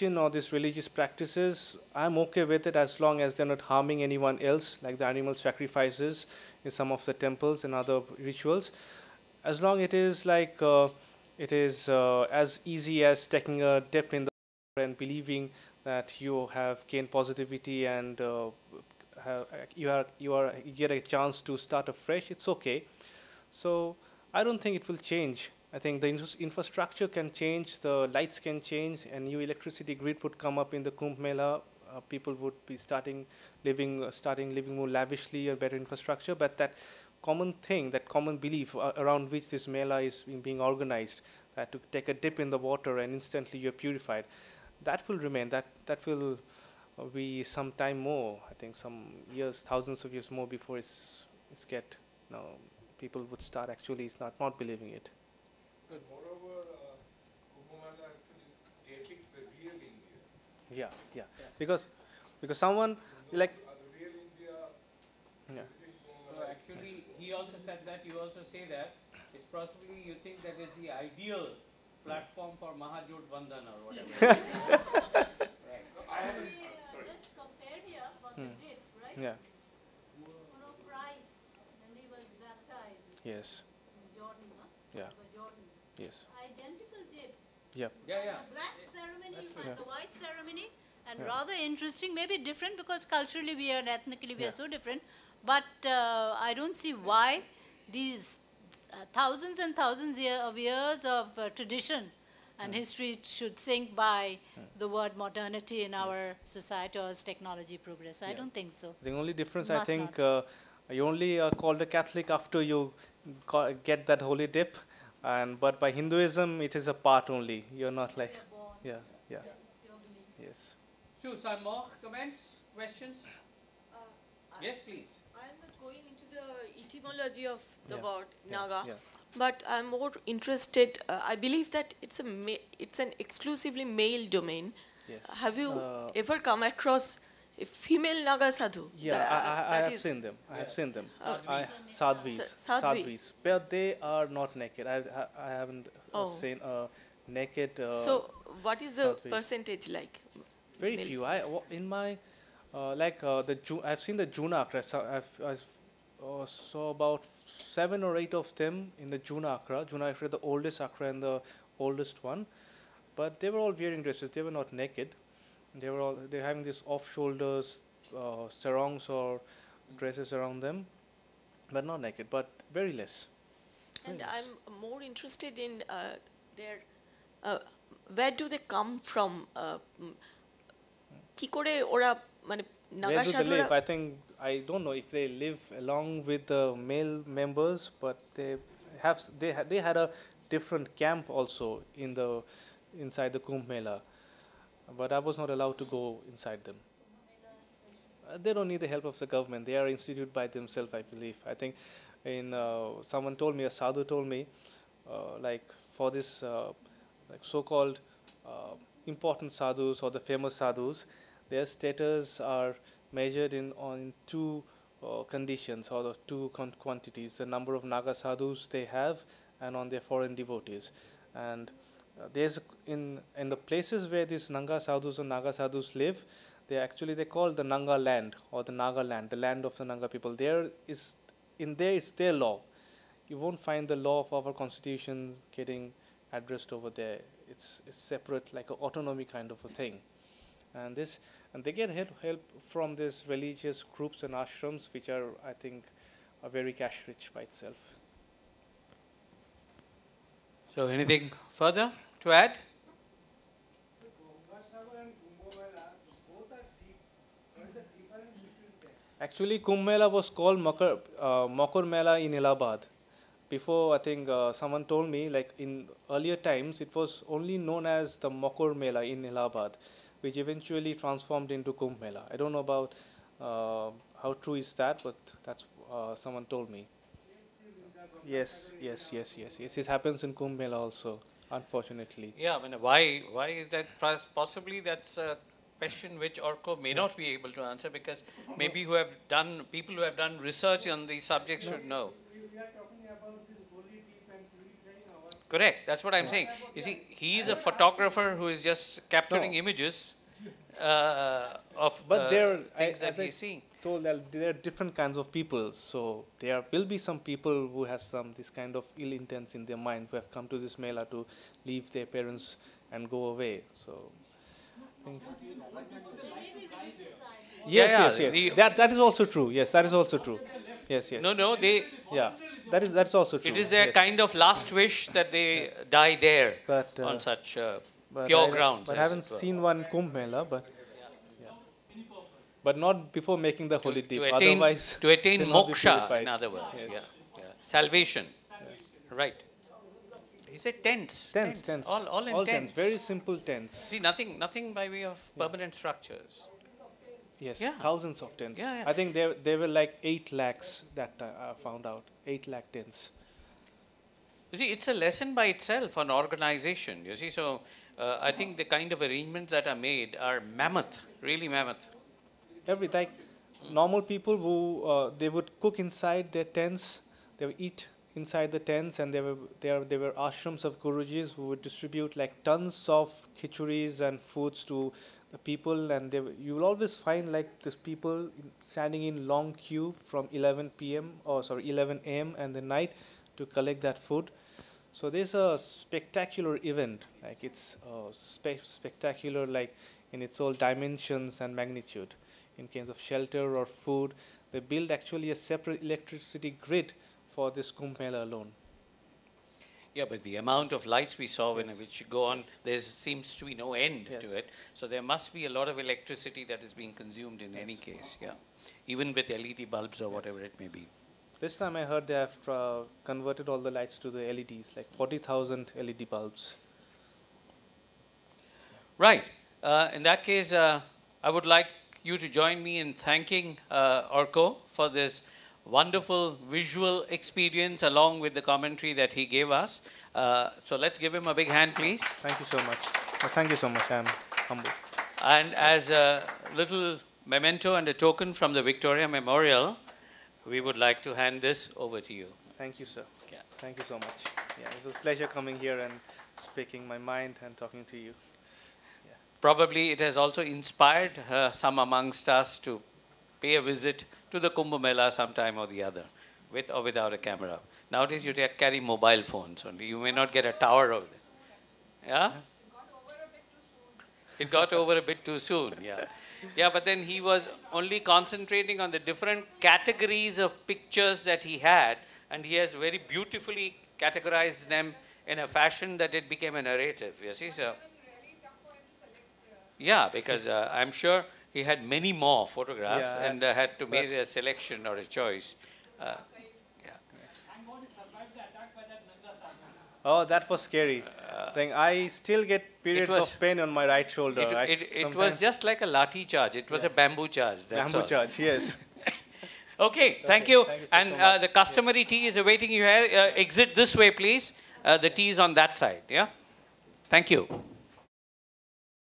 Christian or these religious practices, I'm okay with it as long as they're not harming anyone else, like the animal sacrifices in some of the temples and other rituals. As long it is like it is as easy as taking a dip in the water and believing that you have gained positivity and have, you get a chance to start afresh, it's okay. So I don't think it will change. I think the infrastructure can change, the lights can change, and new electricity grid would come up in the Kumbh Mela. People would be starting living more lavishly, a better infrastructure. But that common thing, that common belief around which this Mela is being organized, that to take a dip in the water and instantly you're purified, that will remain. That will be some time more. I think some years, thousands of years more before it's get, you know, people would start actually not believing it. But moreover, Kumbh Mela actually depicts the real India. Yeah. Because someone like The real India. yeah. So actually, he also said that, you also say that, it's possibly you think that is the ideal platform for Mahajot Bandhan or whatever. Right. I haven't. Sorry. Let's compare here what they did, right? Yeah. Christ, when he was baptized Yes. in Jordan, Yeah. Jordan. Yes. Identical dip. Yep. Yeah. The black ceremony, you right. had the white ceremony, and Yeah. rather interesting, maybe different because culturally we are and ethnically we Yeah. are so different. But I don't see why these thousands and thousands of years of tradition and history should sink by the word modernity in our society or as technology progress. I don't think so. The only difference, I Must think, not. you only are called a Catholic after you get that holy dip, but by Hinduism, it is a part only. You're not like, yeah. It's your belief. Yes. So, some more comments, questions? Yes, please. I'm not going into the etymology of the Yeah, word yeah, Naga, yeah. but I'm more interested. I believe that it's an exclusively male domain. Yes. Have you ever come across a female Naga sadhu? Yeah, I That have is- seen them. I have seen them. Sadhvis. Sadhvi. Sadhvis. But they are not naked. I haven't Oh. seen a naked. So, what is the Sadhvi. percentage like? Very male? few. In my I've seen the Junakra. I saw about 7 or 8 of them in the Junakra. Junakra, the oldest Akra and the oldest one. But they were all wearing dresses. They were not naked. They're having these off shoulders sarongs or dresses around them, but not naked. But very less. And Very less. I'm more interested in their. Where do they come from? কি করে ওরা মানে Where Naga do they সাধুরা live? I think I don't know if they live along with the male members, but they had a different camp also inside the Kumbh Mela, but I was not allowed to go inside them. They don't need the help of the government. They are instituted by themselves, I believe. I think someone told me, a sadhu told me, like for this like so-called important sadhus or the famous sadhus, their status are measured on two conditions or the two quantities: the number of Naga sadhus they have and on their foreign devotees. And there's in the places where these Nanga sadhus or Naga sadhus live, they call the Nanga land or the Naga land, the land of the Nanga people. There is their law. You won't find the law of our constitution getting addressed over there. It's separate, like an autonomy kind of a thing. And they get help from these religious groups and ashrams, which are, I think, are very cash rich by itself. So, anything further to add? Actually, Kumbh Mela was called Makar Mela in Allahabad. Before, I think someone told me, like in earlier times, it was only known as the Makar Mela in Allahabad, which eventually transformed into Kumbh Mela. I don't know about how true is that, but that's someone told me. Yes. It happens in Kumbh Mela also, unfortunately. Yeah, I mean, why is that? Possibly that's a question which Orko may not be able to answer, because maybe people who have done research on these subjects should know. We are talking about this holy deep and purifying our Correct. That's what I'm saying. You see, he's a photographer who is just capturing No. images of But things that as I he's seeing. told that there are different kinds of people. So there will be some people who have this kind of ill intents in their mind, who have come to this Mela to leave their parents and go away. So I think yes, Yeah, yes, yeah, yes. That is also true. Yes, that is also true. Yes, yes. No, they. Yeah, that's also true. It is their yes. kind of last wish that they die there But, on such but pure I grounds. But I as haven't it were. seen one Kumbh Mela, but not before making the holy dip. To attain, Otherwise, to attain they'll not be moksha, purified. in other words. Yes. Yeah. Salvation. Right. He said tents. Tents. All in All tents. Very simple tents. See, nothing by way of permanent structures. Yes, Yeah. thousands of tents. Yeah, yeah. I think there were like 8 lakhs that I found out. 8 lakh tents. You see, it's a lesson by itself on organization. You see, so I think the kind of arrangements that are made are mammoth, really mammoth. Like normal people who they would cook inside their tents. They would eat inside the tents, and there were ashrams of gurujis who would distribute like tons of khichuris and foods to the people, and you will always find like these people standing in long queue from 11 p.m. or 11 a.m. and the night to collect that food. So there's a spectacular event, like it's spectacular like in its all dimensions and magnitude. In case of shelter or food, they build actually a separate electricity grid for this Kumbh Mela alone. Yeah, but the amount of lights we saw which go on, there seems to be no end to it. So there must be a lot of electricity that is being consumed in any case, yeah. Even with LED bulbs or whatever it may be. This time I heard they have converted all the lights to the LEDs, like 40,000 LED bulbs. Right. In that case, I would like you to join me in thanking Arko for this wonderful visual experience along with the commentary that he gave us. So let's give him a big hand, please. Thank you so much. Thank you so much. I'm humbled. And as a little memento and a token from the Victoria Memorial, we would like to hand this over to you. Thank you, sir. Yeah. Thank you so much. Yeah, it was a pleasure coming here and speaking my mind and talking to you. Probably it has also inspired some amongst us to pay a visit to the Kumbh Mela sometime or the other, with or without a camera. Nowadays you carry mobile phones only. You may not get a tower over there. Yeah? It got over a bit too soon, yeah. Yeah, but then he was only concentrating on the different categories of pictures that he had, and he has very beautifully categorized them in a fashion that it became a narrative, you see, so. Yeah, because I'm sure he had many more photographs and had to make a selection or a choice. Oh, that was scary. I still get periods of pain on my right shoulder. It was just like a lathi charge. It was a bamboo charge. That's bamboo charge, yes. Okay, thank you. Thank you And so much. the customary tea is awaiting you here. Exit this way, please. The tea is on that side. Yeah. Thank you.